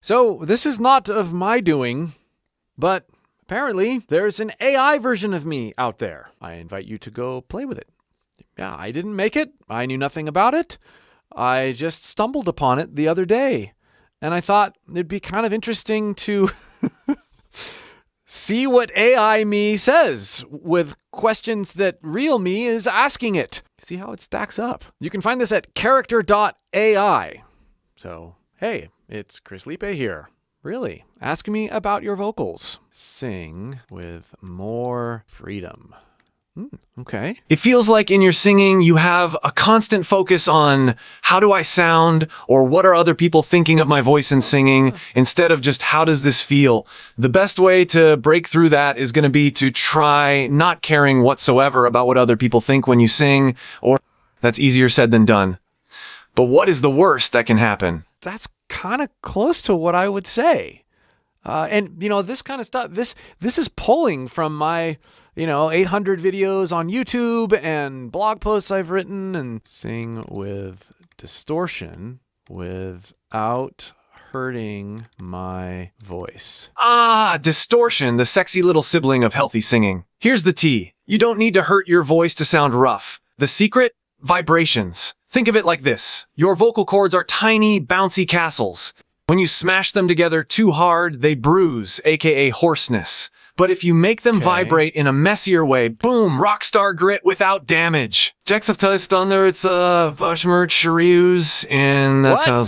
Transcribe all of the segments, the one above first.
So this is not of my doing, but apparently there's an AI version of me out there. I invite you to go play with it. Yeah, I didn't make it. I knew nothing about it. I just stumbled upon it the other day. And I thought it'd be kind of interesting to see what AI me says with questions that real me is asking it. See how it stacks up. You can find this at character.ai. So, hey, it's Chris Liepe here. Really, ask me about your vocals. Sing with more freedom. Okay. It feels like in your singing, you have a constant focus on how do I sound or what are other people thinking of my voice in singing instead of just how does this feel? The best way to break through that is going to be to try not caring whatsoever about what other people think when you sing, or that's easier said than done. But what is the worst that can happen? That's kind of close to what I would say. And, this kind of stuff, this is pulling from my 800 videos on YouTube and blog posts I've written. And sing with distortion without hurting my voice. Distortion, the sexy little sibling of healthy singing. Here's the tea. You don't need to hurt your voice to sound rough. The secret? Vibrations. Think of it like this. Your vocal cords are tiny, bouncy castles. When you smash them together too hard, they bruise, aka hoarseness. But if you make them vibrate in a messier way, boom, rockstar grit without damage. Jax of Tice Thunder, it's Vashmer Sharius, and that's how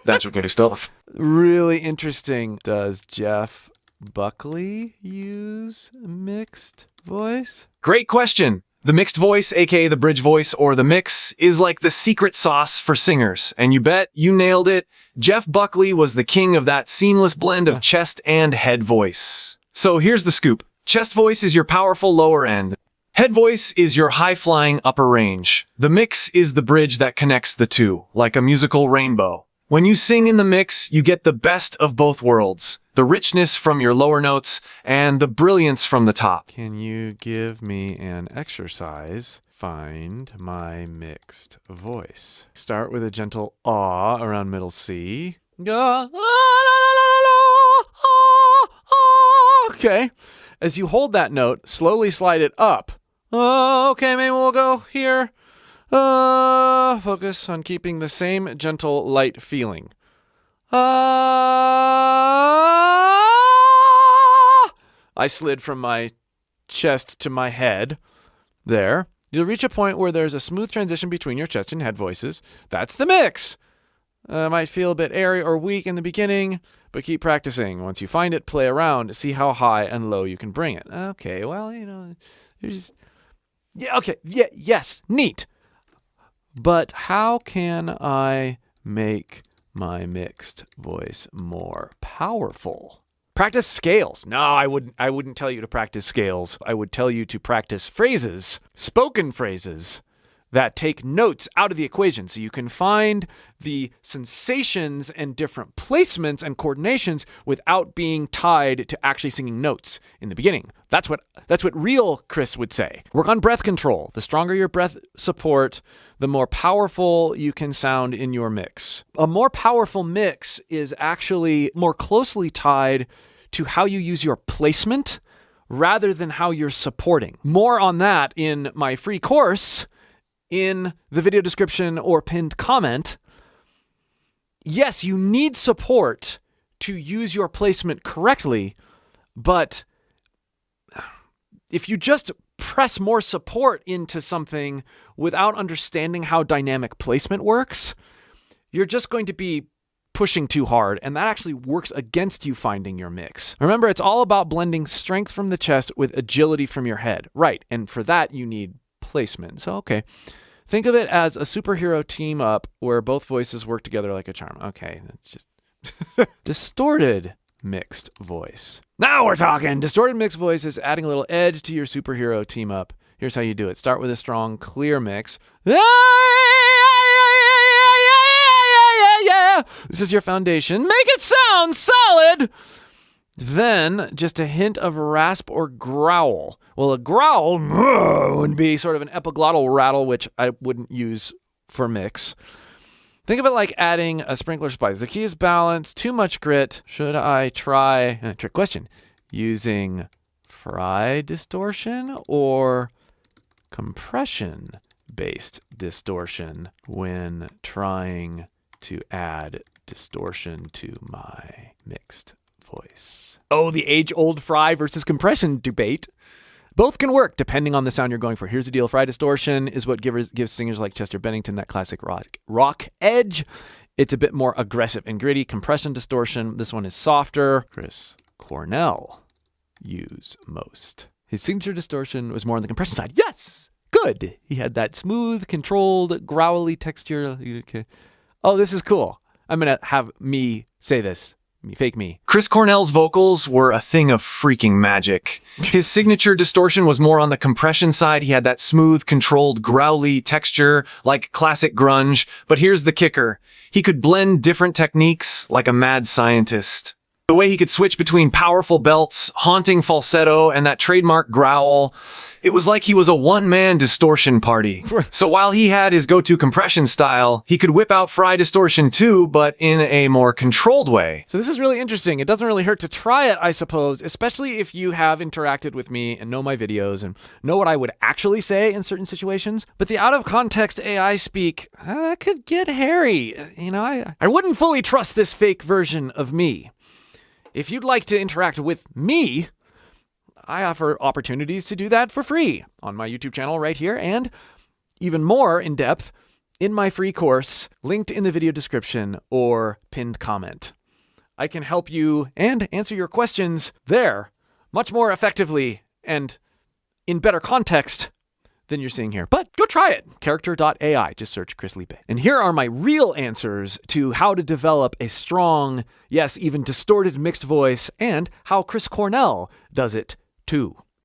that's okay stuff. Really interesting. Does Jeff Buckley use mixed voice? Great question. The mixed voice, aka the bridge voice or the mix, is like the secret sauce for singers. And you bet you nailed it. Jeff Buckley was the king of that seamless blend of chest and head voice. So here's the scoop. Chest voice is your powerful lower end. Head voice is your high-flying upper range. The mix is the bridge that connects the two, like a musical rainbow. When you sing in the mix, you get the best of both worlds. The richness from your lower notes and the brilliance from the top. Can you give me an exercise? Find my mixed voice. Start with a gentle ah around middle C. Okay. As you hold that note, slowly slide it up. Okay, maybe we'll go here. Focus on keeping the same gentle, light feeling. I slid from my chest to my head. There. You'll reach a point where there's a smooth transition between your chest and head voices. That's the mix. Might feel a bit airy or weak in the beginning, but keep practicing. Once you find it, play around. See how high and low you can bring it. Okay, well, there's... Yeah, okay, yeah, yes, neat. But how can I make my mixed voice more powerful? Practice scales. No, I wouldn't tell you to practice scales. I would tell you to practice phrases, spoken phrases that take notes out of the equation so you can find the sensations and different placements and coordinations without being tied to actually singing notes in the beginning. That's what real Chris would say. Work on breath control. The stronger your breath support, the more powerful you can sound in your mix. A more powerful mix is actually more closely tied to how you use your placement rather than how you're supporting. More on that in my free course in the video description or pinned comment. Yes, you need support to use your placement correctly, but if you just press more support into something without understanding how dynamic placement works, you're just going to be pushing too hard, and that actually works against you finding your mix. Remember, it's all about blending strength from the chest with agility from your head. Right, and for that, you need placement. So, okay. Think of it as a superhero team up where both voices work together like a charm. Okay, that's just distorted mixed voice. Now we're talking. Distorted mixed voice is adding a little edge to your superhero team up. Here's how you do it. Start with a strong, clear mix. This is your foundation. Make it sound solid. Then just a hint of rasp or growl. Well, a growl would be sort of an epiglottal rattle, which I wouldn't use for mix. Think of it like adding a sprinkler spice. The key is balance, too much grit. Should I try, trick question, using fry distortion or compression-based distortion when trying to add distortion to my mixed voice? Oh, the age-old fry versus compression debate. Both can work depending on the sound you're going for. Here's the deal. Fry distortion is what gives singers like Chester Bennington that classic rock edge. It's a bit more aggressive and gritty. Compression distortion, this one is softer. Chris Cornell use most. His signature distortion was more on the compression side. Yes! Good! He had that smooth, controlled, growly texture. Okay. Oh, this is cool. I'm going to have me say this. Fake me. Chris Cornell's vocals were a thing of freaking magic. His signature distortion was more on the compression side. He had that smooth, controlled, growly texture, like classic grunge. But here's the kicker. He could blend different techniques like a mad scientist. The way he could switch between powerful belts, haunting falsetto, and that trademark growl. It was like he was a one-man distortion party. So while he had his go-to compression style, he could whip out fry distortion too, but in a more controlled way. So this is really interesting. It doesn't really hurt to try it, I suppose, especially if you have interacted with me and know my videos and know what I would actually say in certain situations. But the out-of-context AI speak, that could get hairy. You know, I wouldn't fully trust this fake version of me. If you'd like to interact with me, I offer opportunities to do that for free on my YouTube channel right here, and even more in depth in my free course linked in the video description or pinned comment. I can help you and answer your questions there much more effectively and in better context than you're seeing here. But go try it. Character.ai. Just search Chris Liepe. And here are my real answers to how to develop a strong, yes, even distorted mixed voice, and how Chris Cornell does it too.